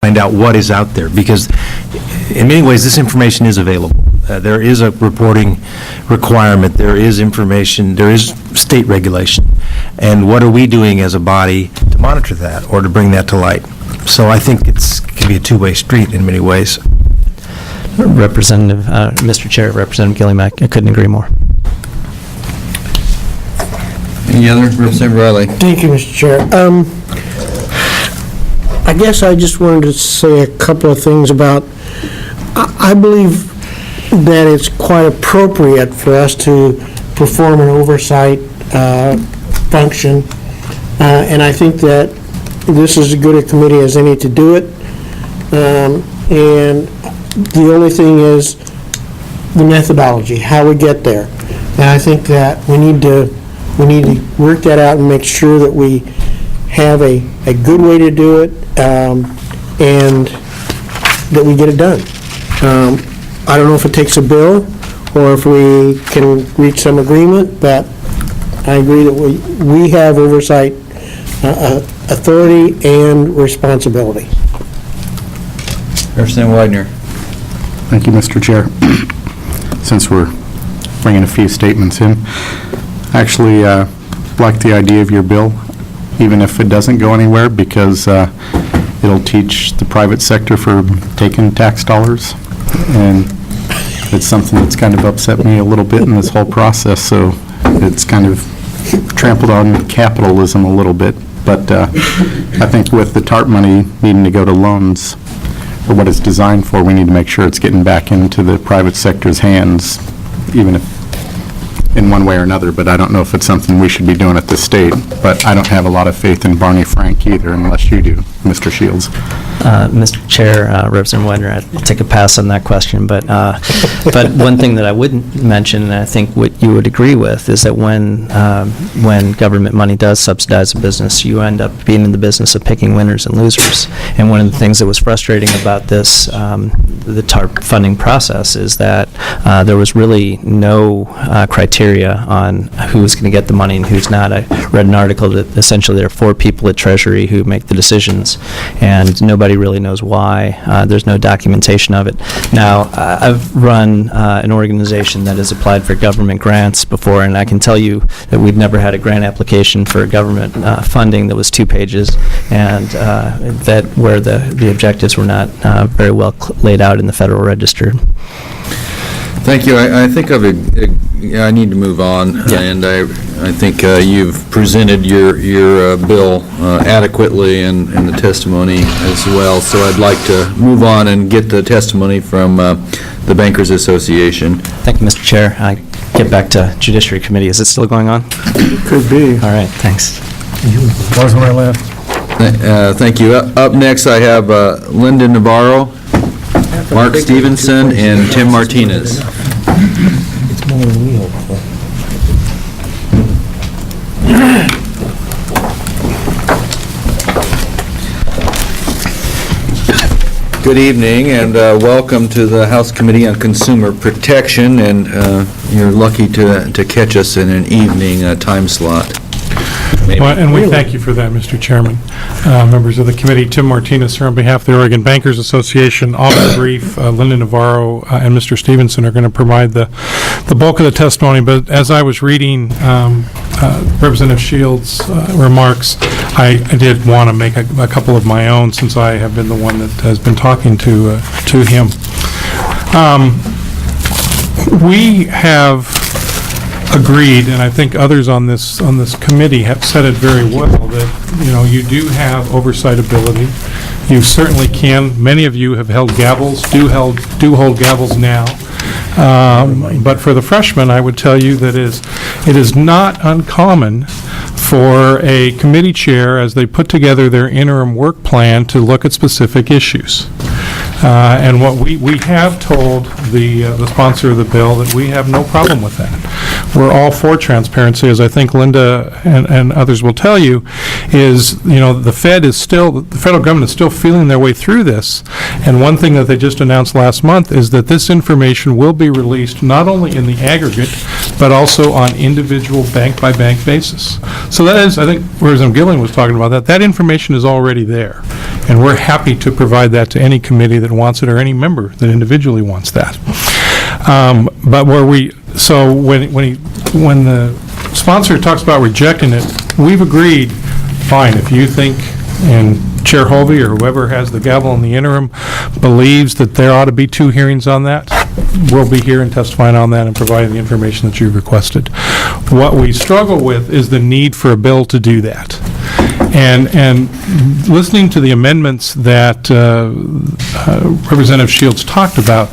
find out what is out there, because in many ways this information is available. There is a reporting requirement, there is information, there is state regulation, and what are we doing as a body to monitor that or to bring that to light? So I think it can be a two-way street in many ways. Representative, Mr. Chair, Representative Gilliamack, I couldn't agree more. Any other? Representative Riley. Thank you, Mr. Chair. I guess I just wanted to say a couple of things about, I believe that it's quite appropriate for us to perform an oversight function, and I think that this is as good a committee as any to do it, and the only thing is the methodology, how we get there. And I think that we need to work that out and make sure that we have a good way to do it, and that we get it done. I don't know if it takes a bill or if we can reach some agreement, but I agree that we have oversight authority and responsibility. Representative Widener. Thank you, Mr. Chair. Since we're bringing a few statements in, I actually like the idea of your bill, even if it doesn't go anywhere, because it'll teach the private sector for taking tax dollars, and it's something that's kind of upset me a little bit in this whole process, so it's kind of trampled on capitalism a little bit. But I think with the TARP money needing to go to loans, or what it's designed for, we need to make sure it's getting back into the private sector's hands, even if in one way or another, but I don't know if it's something we should be doing at this state. But I don't have a lot of faith in Barney Frank either, unless you do, Mr. Shields. Mr. Chair, Representative Widener, I'd take a pass on that question, but one thing that I wouldn't mention, and I think what you would agree with, is that when government money does subsidize a business, you end up being in the business of picking winners and losers. And one of the things that was frustrating about this, the TARP funding process, is that there was really no criteria on who was going to get the money and who's not. I read an article that essentially there are 4 people at Treasury who make the decisions, and nobody really knows why. There's no documentation of it. Now, I've run an organization that has applied for government grants before, and I can tell you that we've never had a grant application for government funding that was 2 pages, and that where the objectives were not very well laid out in the Federal Register. Thank you. I think I need to move on, and I think you've presented your bill adequately and the testimony as well. So I'd like to move on and get the testimony from the Bankers Association. Thank you, Mr. Chair. I get back to Judiciary Committee. Is it still going on? Could be. All right, thanks. Was when I left. Thank you. Up next, I have Linda Navarro, Mark Stevenson, and Tim Martinez. It's more than we hoped for. Good evening, and welcome to the House Committee on Consumer Protection, and you're lucky to catch us in an evening time slot. Well, and we thank you for that, Mr. Chairman. Members of the committee, Tim Martinez here on behalf of the Oregon Bankers Association. I'll be brief. Linda Navarro and Mr. Stevenson are going to provide the bulk of the testimony, but as I was reading Representative Shields' remarks, I did want to make a couple of my own, since I have been the one that has been talking to him. We have agreed, and I think others on this committee have said it very well, that you do have oversight ability. You certainly can. Many of you have held gavels, do hold gavels now. But for the freshmen, I would tell you that it is not uncommon for a committee chair, as they put together their interim work plan, to look at specific issues. And what we have told the sponsor of the bill that we have no problem with that. We're all for transparency, as I think Linda and others will tell you, is, the federal government is still feeling their way through this. And one thing that they just announced last month is that this information will be released not only in the aggregate, but also on individual bank-by-bank basis. So that is, I think, Representative Gilling was talking about that. That information is already there, and we're happy to provide that to any committee that wants it or any member that individually wants that. But when the sponsor talks about rejecting it, we've agreed, fine, if you think, and Chair Hovey or whoever has the gavel in the interim believes that there ought to be 2 hearings on that, we'll be here and testifying on that and providing the information that you've requested. What we struggle with is the need for a bill to do that. And listening to the amendments that Representative Shields talked about,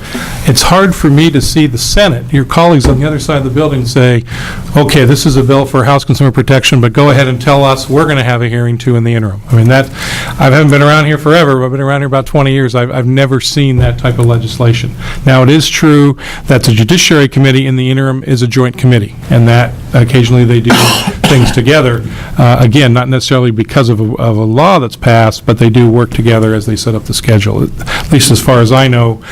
it's hard for me to see the Senate, your colleagues on the other side of the building, say, okay, this is a bill for House consumer protection, but go ahead and tell us we're going to have a hearing too in the interim. I mean, I haven't been around here forever, but I've been around here about 20 years. I've never seen that type of legislation. Now, it is true that the Judiciary Committee in the interim is a joint committee, and that occasionally they do things together. Again, not necessarily because of a law that's passed, but they do work together as they set up the schedule. At least as far as I know,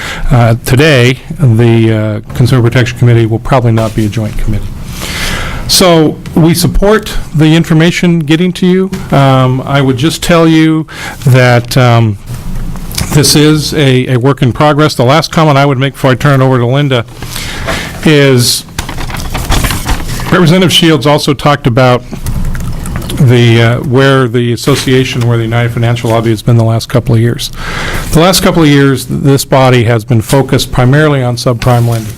today, the Consumer Protection Committee will probably not be a joint committee. So we support the information getting to you. I would just tell you that this is a work in progress. The last comment I would make before I turn it over to Linda is Representative Shields also talked about where the association, where the United Financial Lobby has been the last couple of years. The last couple of years, this body has been focused primarily on subprime lending.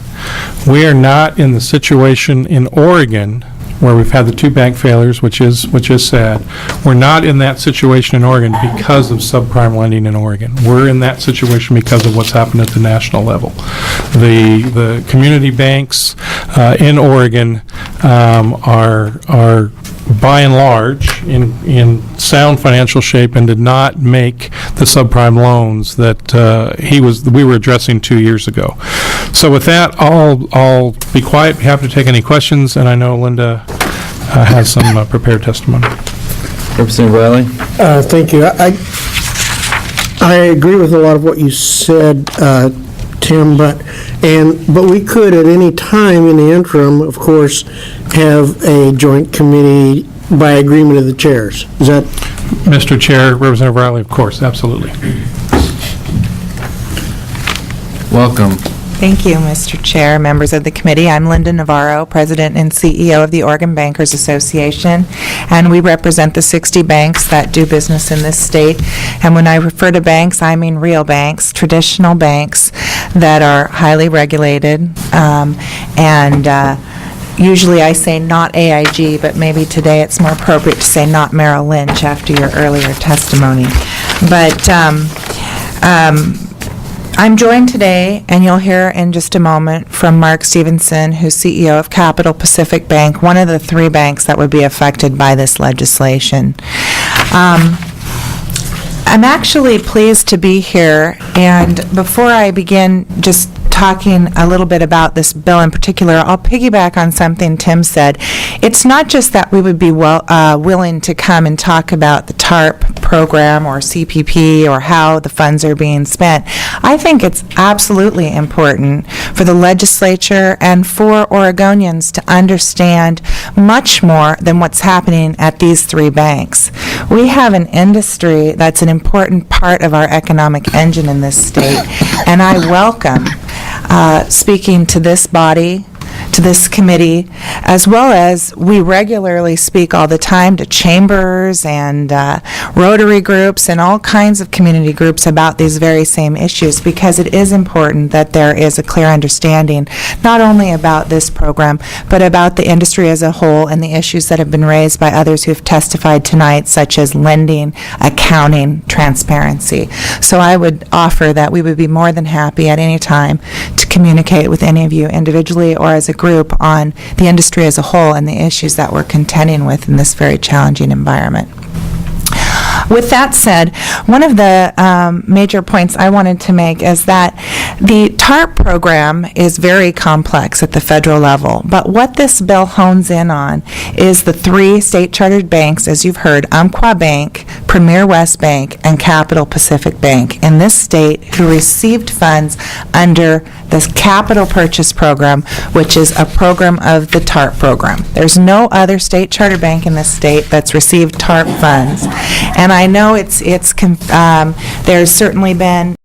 We are not in the situation in Oregon where we've had the 2 bank failures, which is sad. We're not in that situation in Oregon because of subprime lending in Oregon. We're in that situation because of what's happened at the national level. The community banks in Oregon are by and large in sound financial shape and did not make the subprime loans that we were addressing 2 years ago. So with that, I'll be quiet, be happy to take any questions, and I know Linda has some prepared testimony. Representative Riley? Thank you. I agree with a lot of what you said, Tim, but we could at any time in the interim, of course, have a joint committee by agreement of the chairs. Is that? Mr. Chair, Representative Riley, of course, absolutely. Welcome. Thank you, Mr. Chair, members of the committee. I'm Linda Navarro, President and CEO of the Oregon Bankers Association, and we represent the 60 banks that do business in this state. And when I refer to banks, I mean real banks, traditional banks that are highly regulated, usually I say not AIG, but maybe today it's more appropriate to say not Merrill Lynch after your earlier testimony. But I'm joined today, and you'll hear in just a moment, from Mark Stevenson, who's CEO of Capital Pacific Bank, one of the 3 banks that would be affected by this legislation. I'm actually pleased to be here, and before I begin just talking a little bit about this bill in particular, I'll piggyback on something Tim said. It's not just that we would be willing to come and talk about the TARP program or CPP or how the funds are being spent. I think it's absolutely important for the legislature and for Oregonians to understand much more than what's happening at these 3 banks. We have an industry that's an important part of our economic engine in this state, and I welcome speaking to this body, to this committee, as well as we regularly speak all the time to chambers and Rotary groups and all kinds of community groups about these very same issues, because it is important that there is a clear understanding not only about this program, but about the industry as a whole and the issues that have been raised by others who have testified tonight, such as lending, accounting, transparency. So I would offer that we would be more than happy at any time to communicate with any of you individually or as a group on the industry as a whole and the issues that we're contending with in this very challenging environment. With that said, one of the major points I wanted to make is that the TARP program is very complex at the federal level, but what this bill hones in on is the 3 state-chartered banks, as you've heard, Umpqua Bank, Premier West Bank, and Capital Pacific Bank in this state who received funds under the Capital Purchase Program, which is a program of the TARP program. There's no other state charter bank in this state that's received TARP funds. And I know there's certainly been